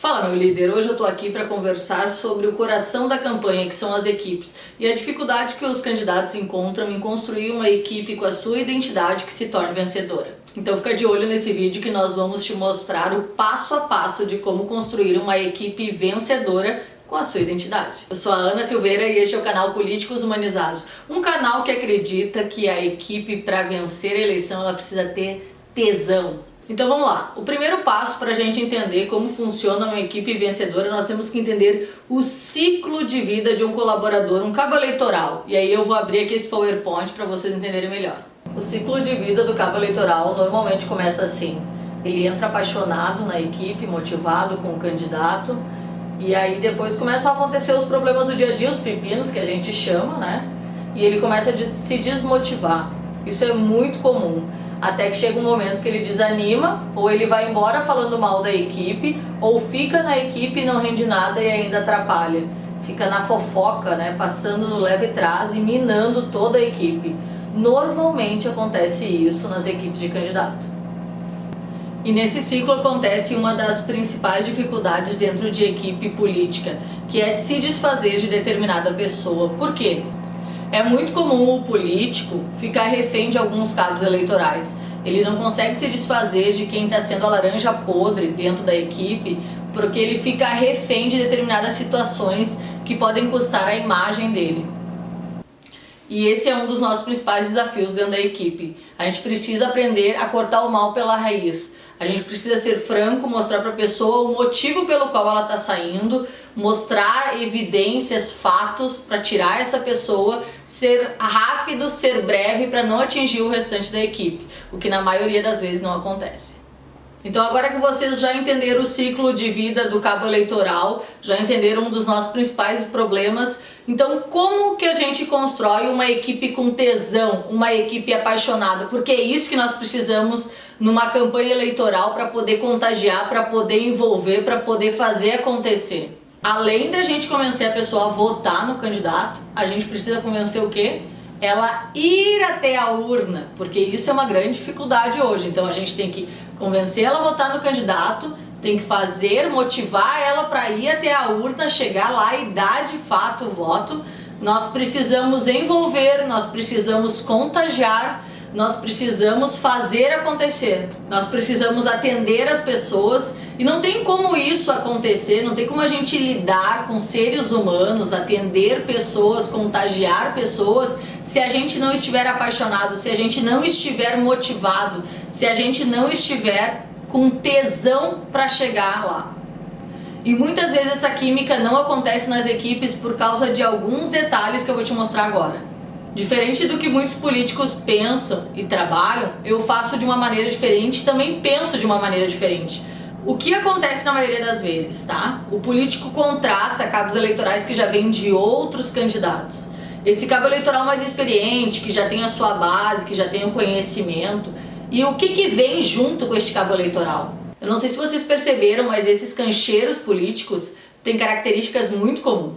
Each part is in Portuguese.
Fala, meu líder, hoje eu tô aqui para conversar sobre o coração da campanha, que são as equipes, e a dificuldade que os candidatos encontram em construir uma equipe com a sua identidade que se torne vencedora. Então fica de olho nesse vídeo que nós vamos te mostrar o passo a passo de como construir uma equipe vencedora com a sua identidade. Eu sou a Ana Silveira e este é o canal Políticos Humanizados, um canal que acredita que a equipe, para vencer a eleição, ela precisa ter tesão. Então vamos lá, o primeiro passo para a gente entender como funciona uma equipe vencedora, nós temos que entender o ciclo de vida de um colaborador, um cabo eleitoral. E aí eu vou abrir aqui esse PowerPoint para vocês entenderem melhor. O ciclo de vida do cabo eleitoral normalmente começa assim: ele entra apaixonado na equipe, motivado com o candidato, e aí depois começam a acontecer os problemas do dia a dia, os pepinos que a gente chama, né? E ele começa a se desmotivar. Isso é muito comum. Até que chega um momento que ele desanima, ou ele vai embora falando mal da equipe, ou fica na equipe e não rende nada e ainda atrapalha. Fica na fofoca, né, passando no leve trás e minando toda a equipe. Normalmente acontece isso nas equipes de candidato. E nesse ciclo acontece uma das principais dificuldades dentro de equipe política, que é se desfazer de determinada pessoa. Por quê? É muito comum o político ficar refém de alguns cabos eleitorais. Ele não consegue se desfazer de quem está sendo a laranja podre dentro da equipe, porque ele fica refém de determinadas situações que podem custar a imagem dele. E esse é um dos nossos principais desafios dentro da equipe. A gente precisa aprender a cortar o mal pela raiz. A gente precisa ser franco, mostrar para a pessoa o motivo pelo qual ela está saindo, mostrar evidências, fatos para tirar essa pessoa, ser rápido, ser breve para não atingir o restante da equipe, o que na maioria das vezes não acontece. Então agora que vocês já entenderam o ciclo de vida do cabo eleitoral, já entenderam um dos nossos principais problemas, então como que a gente constrói uma equipe com tesão, uma equipe apaixonada? Porque é isso que nós precisamos numa campanha eleitoral para poder contagiar, para poder envolver, para poder fazer acontecer. Além da gente convencer a pessoa a votar no candidato, a gente precisa convencer o quê? Ela ir até a urna, porque isso é uma grande dificuldade hoje. Então a gente tem que convencer ela a votar no candidato, tem que fazer, motivar ela para ir até a urna, chegar lá e dar de fato o voto. Nós precisamos envolver, nós precisamos contagiar, nós precisamos fazer acontecer, nós precisamos atender as pessoas. E não tem como isso acontecer, não tem como a gente lidar com seres humanos, atender pessoas, contagiar pessoas, se a gente não estiver apaixonado, se a gente não estiver motivado, se a gente não estiver com tesão para chegar lá. E muitas vezes essa química não acontece nas equipes por causa de alguns detalhes que eu vou te mostrar agora. Diferente do que muitos políticos pensam e trabalham, eu faço de uma maneira diferente, também penso de uma maneira diferente. O que acontece na maioria das vezes, tá? O político contrata cabos eleitorais que já vêm de outros candidatos. Esse cabo eleitoral mais experiente, que já tem a sua base, que já tem o conhecimento. E o que vem junto com este cabo eleitoral? Eu não sei se vocês perceberam, mas esses cancheiros políticos têm características muito comuns.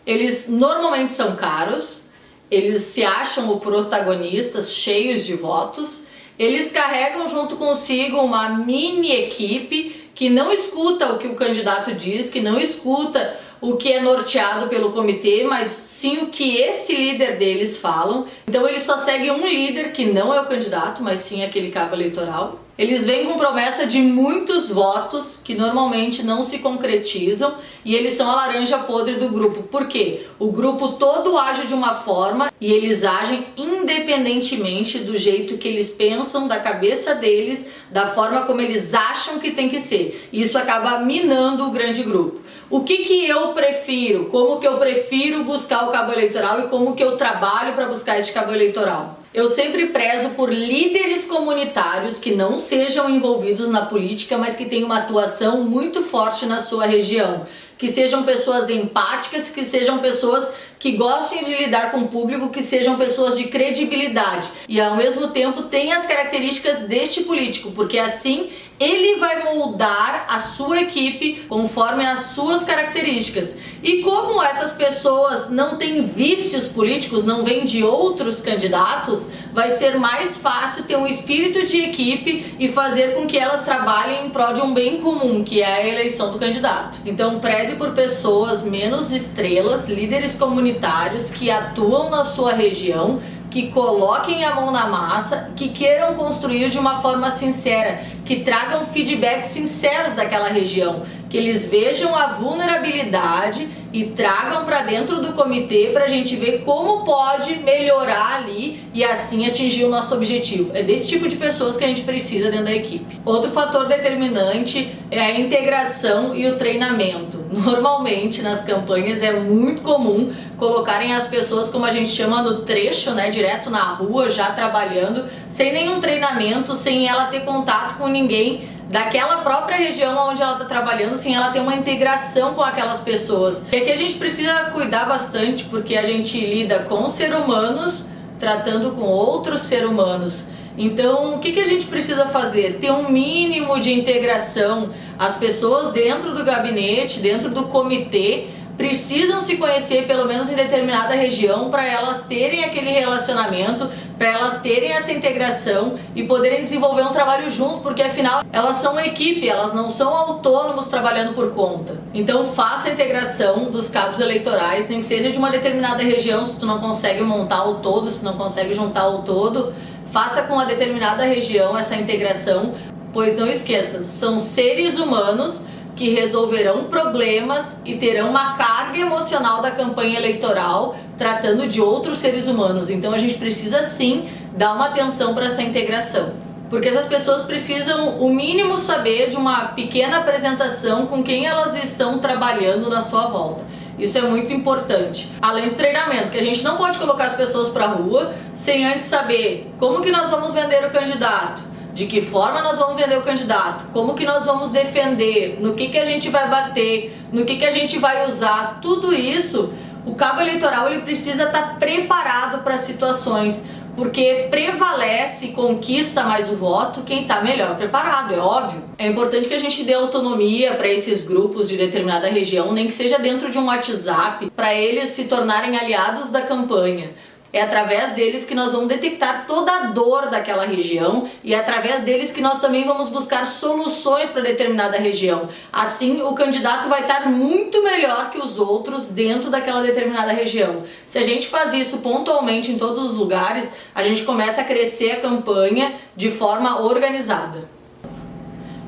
Eles normalmente são caros, eles se acham o protagonistas, cheios de votos. Eles carregam junto consigo uma mini equipe que não escuta o que o candidato diz, que não escuta o que é norteado pelo comitê, mas sim o que esse líder deles falam. Então eles só seguem um líder que não é o candidato, mas sim aquele cabo eleitoral. Eles vêm com promessa de muitos votos que normalmente não se concretizam e eles são a laranja podre do grupo. Por quê? O grupo todo age de uma forma e eles agem independentemente do jeito que eles pensam, da cabeça deles, da forma como eles acham que tem que ser. E isso acaba minando o grande grupo. O que eu prefiro? Como que eu prefiro buscar o cabo eleitoral e como que eu trabalho para buscar esse cabo eleitoral? Eu sempre prezo por líderes comunitários que não sejam envolvidos na política, mas que tenham uma atuação muito forte na sua região. Que sejam pessoas empáticas, que sejam pessoas que gostem de lidar com o público, que sejam pessoas de credibilidade. E ao mesmo tempo tem as características deste político, porque assim ele vai moldar a sua equipe conforme as suas características. E como essas pessoas não têm vícios políticos, não vêm de outros candidatos, vai ser mais fácil ter um espírito de equipe e fazer com que elas trabalhem em prol de um bem comum, que é a eleição do candidato. Então preze por pessoas menos estrelas, líderes comunitários que atuam na sua região, que coloquem a mão na massa, que queiram construir de uma forma sincera, que tragam feedbacks sinceros daquela região, que eles vejam a vulnerabilidade e tragam para dentro do comitê para a gente ver como pode melhorar ali e assim atingir o nosso objetivo. É desse tipo de pessoas que a gente precisa dentro da equipe. Outro fator determinante é a integração e o treinamento. Normalmente nas campanhas é muito comum colocarem as pessoas, como a gente chama, no trecho, né, direto na rua, já trabalhando, sem nenhum treinamento, sem ela ter contato com ninguém daquela própria região onde ela está trabalhando, sem ela ter uma integração com aquelas pessoas. E aqui a gente precisa cuidar bastante, porque a gente lida com seres humanos tratando com outros seres humanos. Então, o que a gente precisa fazer? Ter um mínimo de integração. As pessoas dentro do gabinete, dentro do comitê, precisam se conhecer pelo menos em determinada região para elas terem aquele relacionamento, para elas terem essa integração e poderem desenvolver um trabalho junto, porque afinal elas são uma equipe, elas não são autônomos trabalhando por conta. Então faça a integração dos cabos eleitorais, nem que seja de uma determinada região, se tu não consegue montar o todo, se tu não consegue juntar o todo, faça com a determinada região essa integração, pois não esqueça, são seres humanos que resolverão problemas e terão uma carga emocional da campanha eleitoral tratando de outros seres humanos. Então a gente precisa sim dar uma atenção para essa integração, porque essas pessoas precisam o mínimo saber de uma pequena apresentação com quem elas estão trabalhando na sua volta. Isso é muito importante. Além do treinamento, que a gente não pode colocar as pessoas para a rua sem antes saber como que nós vamos vender o candidato, de que forma nós vamos vender o candidato, como que nós vamos defender, no que a gente vai bater, no que a gente vai usar, tudo isso, o cabo eleitoral ele precisa estar preparado para situações, porque prevalece e conquista mais o voto quem está melhor preparado, é óbvio. É importante que a gente dê autonomia para esses grupos de determinada região, nem que seja dentro de um WhatsApp, para eles se tornarem aliados da campanha. É através deles que nós vamos detectar toda a dor daquela região e é através deles que nós também vamos buscar soluções para determinada região. Assim, o candidato vai estar muito melhor que os outros dentro daquela determinada região. Se a gente faz isso pontualmente em todos os lugares, a gente começa a crescer a campanha de forma organizada.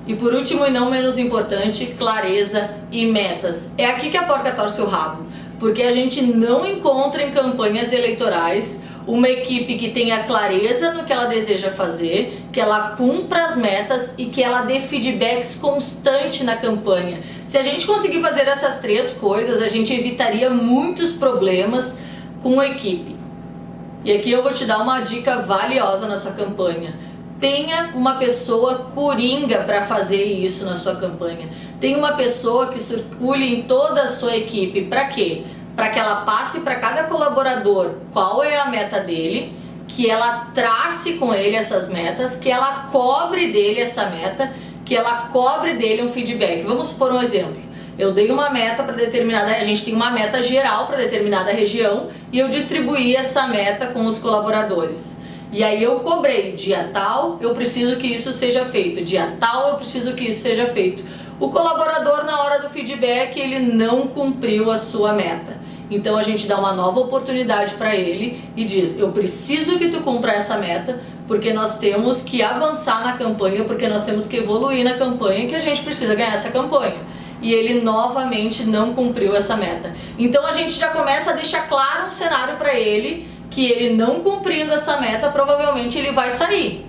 E por último e não menos importante, clareza e metas. É aqui que a porca torce o rabo. Porque a gente não encontra em campanhas eleitorais uma equipe que tenha clareza no que ela deseja fazer, que ela cumpra as metas e que ela dê feedbacks constante na campanha. Se a gente conseguir fazer essas três coisas, a gente evitaria muitos problemas com a equipe. E aqui eu vou te dar uma dica valiosa na sua campanha. Tenha uma pessoa coringa para fazer isso na sua campanha. Tenha uma pessoa que circule em toda a sua equipe. Para quê? Para que ela passe para cada colaborador qual é a meta dele, que ela trace com ele essas metas, que ela cobre dele essa meta, que ela cobre dele um feedback. Vamos supor um exemplo. Eu dei uma meta para determinada, a gente tem uma meta geral para determinada região e eu distribuí essa meta com os colaboradores. E aí eu cobrei, dia tal eu preciso que isso seja feito, dia tal eu preciso que isso seja feito. O colaborador na hora do feedback ele não cumpriu a sua meta. Então a gente dá uma nova oportunidade para ele e diz, eu preciso que tu cumpra essa meta, porque nós temos que avançar na campanha, porque nós temos que evoluir na campanha, que a gente precisa ganhar essa campanha. E ele novamente não cumpriu essa meta. Então a gente já começa a deixar claro um cenário para ele, que ele não cumprindo essa meta, provavelmente ele vai sair.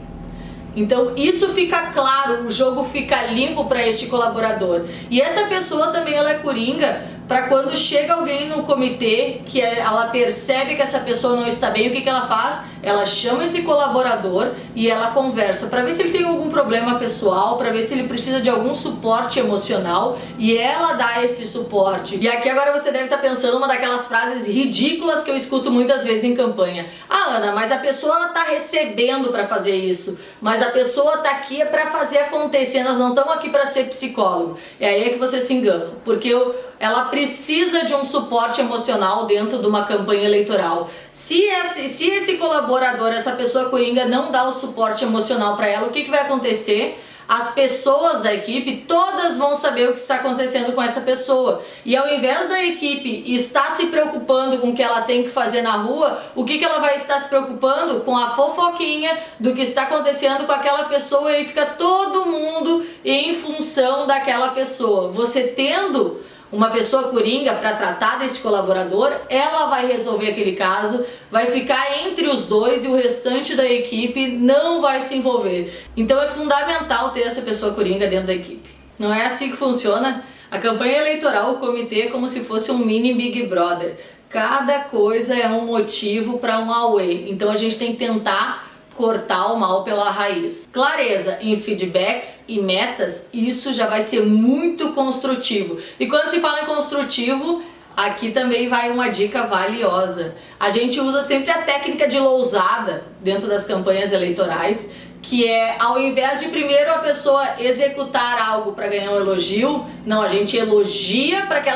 Então isso fica claro, o jogo fica limpo para este colaborador. E essa pessoa também ela é coringa para quando chega alguém no comitê que ela percebe que essa pessoa não está bem, o que ela faz? Ela chama esse colaborador e ela conversa para ver se ele tem algum problema pessoal, para ver se ele precisa de algum suporte emocional e ela dá esse suporte. E aqui agora você deve estar pensando uma daquelas frases ridículas que eu escuto muitas vezes em campanha. Ah, Ana, mas a pessoa está recebendo para fazer isso, mas Mas a pessoa tá aqui é para fazer acontecer, nós não estamos aqui para ser psicólogo. É aí que você se engana, porque ela precisa de um suporte emocional dentro de uma campanha eleitoral. Se esse colaborador, essa pessoa coringa não dá o suporte emocional para ela, o que vai acontecer? As pessoas da equipe, todas vão saber o que está acontecendo com essa pessoa. E ao invés da equipe estar se preocupando com o que ela tem que fazer na rua, o que ela vai estar se preocupando? Com a fofoquinha do que está acontecendo com aquela pessoa, e fica todo mundo em função daquela pessoa. Você tendo uma pessoa coringa para tratar desse colaborador, ela vai resolver aquele caso, vai ficar entre os dois e o restante da equipe não vai se envolver. Então é fundamental ter essa pessoa coringa dentro da equipe. Não é assim que funciona? A campanha eleitoral, o comitê é como se fosse um mini Big Brother. Cada coisa é um motivo para um auê. Então a gente tem que tentar cortar o mal pela raiz. Clareza em feedbacks e metas, isso já vai ser muito construtivo. E quando se fala em construtivo, aqui também vai uma dica valiosa. A gente usa sempre a técnica de lousada dentro das campanhas eleitorais, que é, ao invés de primeiro a pessoa executar algo para ganhar um elogio, não, a gente elogia para que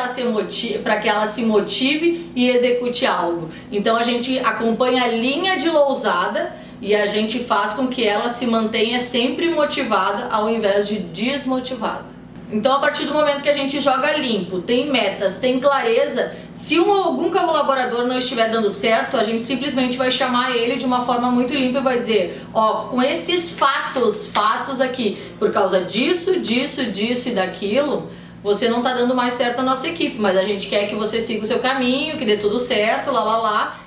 ela se motive e execute algo. Então a gente acompanha a linha de lousada e a gente faz com que ela se mantenha sempre motivada ao invés de desmotivada. Então, a partir do momento que a gente joga limpo, tem metas, tem clareza, se algum colaborador não estiver dando certo, a gente simplesmente vai chamar ele de uma forma muito limpa e vai dizer, ó, com esses fatos aqui, por causa disso e daquilo, você não tá dando mais certo na nossa equipe, mas a gente quer que você siga o seu caminho, que dê tudo certo,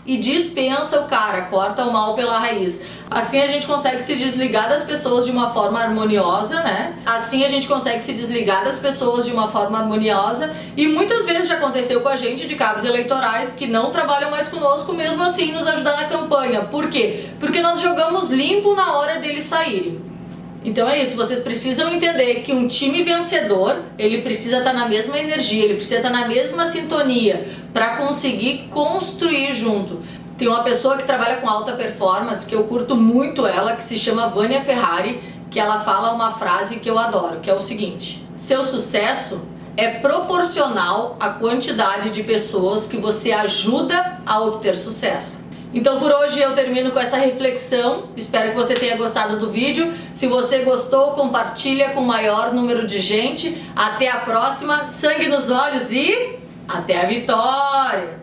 e dispensa o cara, corta o mal pela raiz. Assim a gente consegue se desligar das pessoas de uma forma harmoniosa, né? Assim a gente consegue se desligar das pessoas de uma forma harmoniosa, e muitas vezes já aconteceu com a gente de cabos eleitorais que não trabalham mais conosco, mesmo assim nos ajudar na campanha. Por quê? Porque nós jogamos limpo na hora deles saírem. Então é isso, vocês precisam entender que um time vencedor, ele precisa estar na mesma energia, ele precisa estar na mesma sintonia para conseguir construir junto. Tem uma pessoa que trabalha com alta performance, que eu curto muito ela, que se chama Vânia Ferrari, que ela fala uma frase que eu adoro, que é o seguinte: seu sucesso é proporcional à quantidade de pessoas que você ajuda a obter sucesso. Então por hoje eu termino com essa reflexão, espero que você tenha gostado do vídeo. Se você gostou, compartilha com o maior número de gente. Até a próxima, sangue nos olhos e até a vitória!